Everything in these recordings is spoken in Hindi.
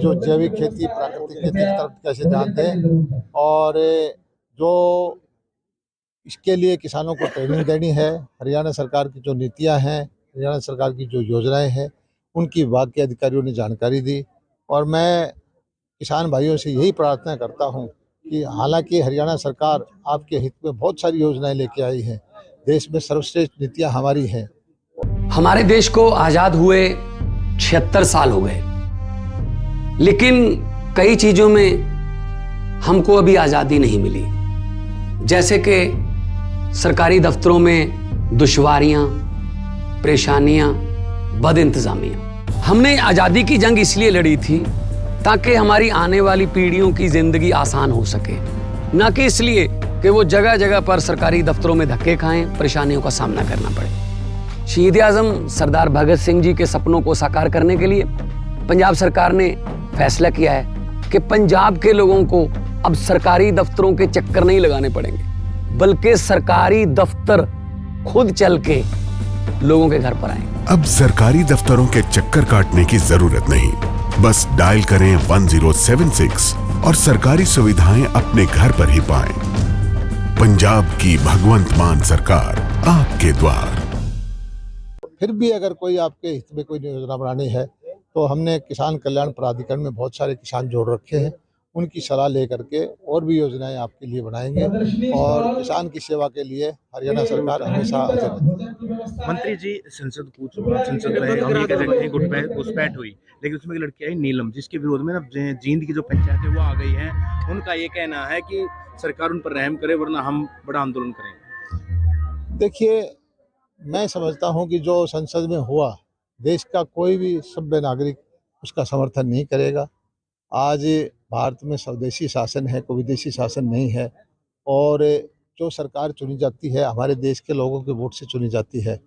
जो जैविक खेती, प्राकृतिक खेती की तरफ कैसे ध्यान दें और जो इसके लिए किसानों को ट्रेनिंग देनी है। हरियाणा सरकार की जो नीतियां हैं, हरियाणा सरकार की जो योजनाएं हैं, उनकी विभाग के अधिकारियों ने जानकारी दी। और मैं किसान भाइयों से यही प्रार्थना करता हूं कि हालांकि हरियाणा सरकार आपके हित में बहुत सारी योजनाएं लेके आई है, देश में सर्वश्रेष्ठ नीतियां हमारी हैं। हमारे देश को आजाद हुए 76 साल हो गए, लेकिन कई चीजों में हमको अभी आजादी नहीं मिली। जैसे कि सरकारी दफ्तरों में दुश्वारियां, परेशानियां, बदइंतजामियां। हमने आजादी की जंग इसलिए लड़ी थी ताकि हमारी आने वाली पीढ़ियों की जिंदगी आसान हो सके, ना कि इसलिए कि वो जगह जगह पर सरकारी दफ्तरों में धक्के खाएं, परेशानियों का सामना करना पड़े। शहीद आजम सरदार भगत सिंह जी के सपनों को साकार करने के लिए पंजाब सरकार ने फैसला किया है कि पंजाब के लोगों को अब सरकारी दफ्तरों के चक्कर नहीं लगाने पड़ेंगे, बल्कि सरकारी दफ्तर खुद चल के लोगों के घर पर आएंगे। अब सरकारी दफ्तरों के चक्कर काटने की जरूरत नहीं, बस डायल करें 1076 और सरकारी सुविधाएं अपने घर पर ही पाएं। पंजाब की भगवंत मान सरकार आपके द्वार। फिर भी अगर कोई आपके हित में कोई योजना बनानी है तो हमने किसान कल्याण प्राधिकरण में बहुत सारे किसान जोड़ रखे हैं, उनकी सलाह लेकर के और भी योजनाएं आपके लिए बनाएंगे और किसान की सेवा के लिए हरियाणा सरकार हमेशा हाजिर है। मंत्री जी, संसद में हम ये कह सकते हैं घुसपैठ हुई, लेकिन उसमें एक लड़की आई नीलम, जिसके विरोध में ना जींद की जो पंचायत है वो आ गई है। उनका ये कहना है कि सरकार उन पर रहम करे वरना हम बड़ा आंदोलन करेंगे। देखिए, मैं समझता हूं कि जो संसद में हुआ, देश का कोई भी सभ्य नागरिक उसका समर्थन नहीं करेगा। आज भारत में स्वदेशी शासन है, कोई विदेशी शासन नहीं है। और जो सरकार चुनी जाती है हमारे देश के लोगों के वोट से चुनी जाती है,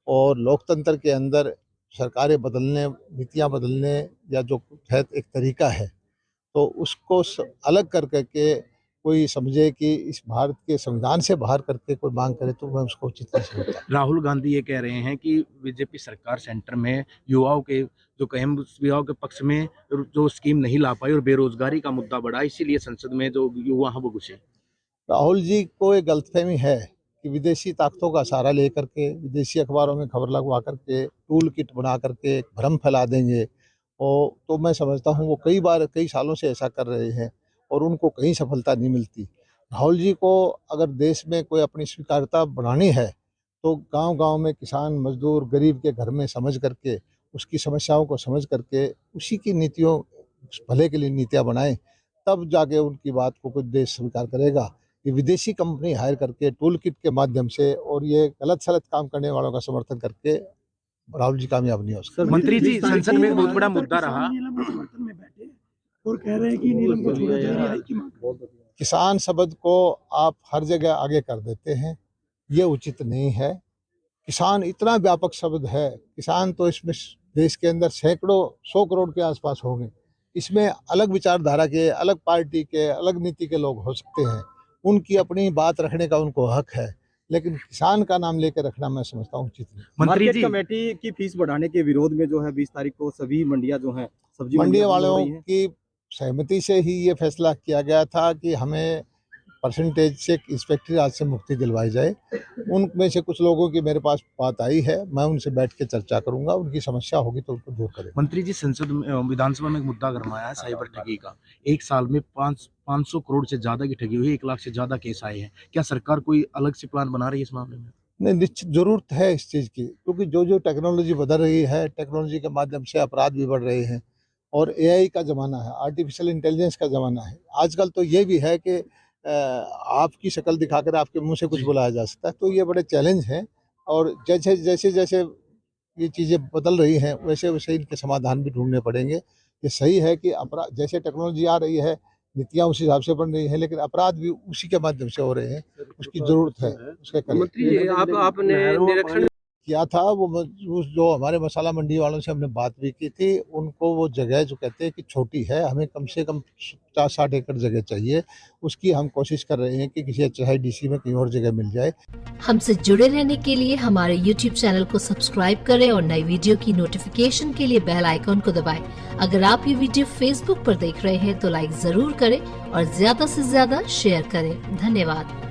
और लोकतंत्र के अंदर सरकारें बदलने, नीतियां बदलने या जो है एक तरीका है, तो उसको अलग कर करके कोई समझे कि इस भारत के संविधान से बाहर करके कोई मांग करे तो मैं उसको उचित नहीं समझता। राहुल गांधी ये कह रहे हैं कि बीजेपी सरकार सेंटर में युवाओं के युवाओं के पक्ष में जो स्कीम नहीं ला पाई और बेरोजगारी का मुद्दा बढ़ा, इसीलिए संसद में जो युवा हैं वो घुसे। राहुल जी को एक गलतफहमी है कि विदेशी ताकतों का सहारा लेकर के, विदेशी अखबारों में खबर लगवा करके, टूल किट बना करके भ्रम फैला देंगे। और तो मैं समझता हूँ वो कई सालों से ऐसा कर रहे हैं और उनको कहीं सफलता नहीं मिलती। राहुल जी को अगर देश में कोई अपनी स्वीकार्यता बढ़ानी है तो गांव-गांव में किसान, मजदूर, गरीब के घर में समझ करके, उसकी समस्याओं को समझ करके उसी की नीतियों, भले के लिए नीतियाँ बनाएं, तब जाके उनकी बात को कुछ देश स्वीकार करेगा। ये विदेशी कंपनी हायर करके टूल किट के माध्यम से और ये गलत सलत काम करने वालों का समर्थन करके राहुल जी कामयाब नहीं हो सकते। मंत्री जी, संसद में एक बहुत बड़ा मुद्दा रहा, और कह रहे हैं कि नीलम को छोड़ा जाए, रिहाई की मांग। किसान शब्द को आप हर जगह आगे कर देते हैं, ये उचित नहीं है। किसान इतना व्यापक शब्द है, किसान तो इसमें देश के अंदर सैकड़ों, 100 करोड़ के आसपास होंगे। इसमें अलग विचारधारा के, अलग पार्टी के, अलग नीति के लोग हो सकते हैं, उनकी अपनी बात रखने का उनको हक है, लेकिन किसान का नाम लेकर रखना मैं समझता हूँ उचित नहीं। मार्केट कमेटी की फीस बढ़ाने के विरोध में जो है 20 तारीख को सभी मंडियां जो हैं, सब्जी मंडी वालों की सहमति से ही ये फैसला किया गया था कि हमें परसेंटेज से इंस्पेक्टर राज से मुक्ति दिलवाई जाए। उनमें से कुछ लोगों की मेरे पास बात आई है, मैं उनसे बैठ के चर्चा करूंगा, उनकी समस्या होगी तो उनको दूर करेंगे। मंत्री जी, संसद में विधानसभा में एक मुद्दा गरमाया है साइबर ठगी का। एक साल में 500 करोड़ से ज्यादा की ठगी हुई, 1 लाख से ज्यादा केस आए हैं। क्या सरकार कोई अलग से प्लान बना रही है इस मामले में? नहीं, निश्चित जरूरत है इस चीज़ की, क्योंकि जो टेक्नोलॉजी बदल रही है, टेक्नोलॉजी के माध्यम से अपराध भी बढ़ रहे हैं और एआई का ज़माना है, आर्टिफिशियल इंटेलिजेंस का ज़माना है। आजकल तो ये भी है कि आपकी शक्ल दिखाकर आपके मुंह से कुछ बुलाया जा सकता है, तो ये बड़े चैलेंज हैं। और जैसे जैसे जैसे ये चीज़ें बदल रही हैं वैसे वैसे इनके समाधान भी ढूंढने पड़ेंगे। ये सही है कि अपराध, जैसे टेक्नोलॉजी आ रही है, नीतियाँ उस हिसाब से बन रही हैं, लेकिन अपराध भी उसी के माध्यम से हो रहे हैं, उसकी ज़रूरत है, उसके मंत्री जी, आपने निरीक्षण किया था। उस जो हमारे मसाला मंडी वालों से हमने बात भी की थी, उनको वो जगह जो कहते हैं कि छोटी है, हमें कम से कम 50-60 एकड़ जगह चाहिए। उसकी हम कोशिश कर रहे हैं कि किसी HIDC में कहीं और जगह मिल जाए। हमसे जुड़े रहने के लिए हमारे YouTube चैनल को सब्सक्राइब करें और नई वीडियो की नोटिफिकेशन के लिए बेल आइकॉन को दबाएं। अगर आप ये वीडियो Facebook पर देख रहे हैं तो लाइक जरूर करें और ज्यादा से ज्यादा शेयर करें। धन्यवाद।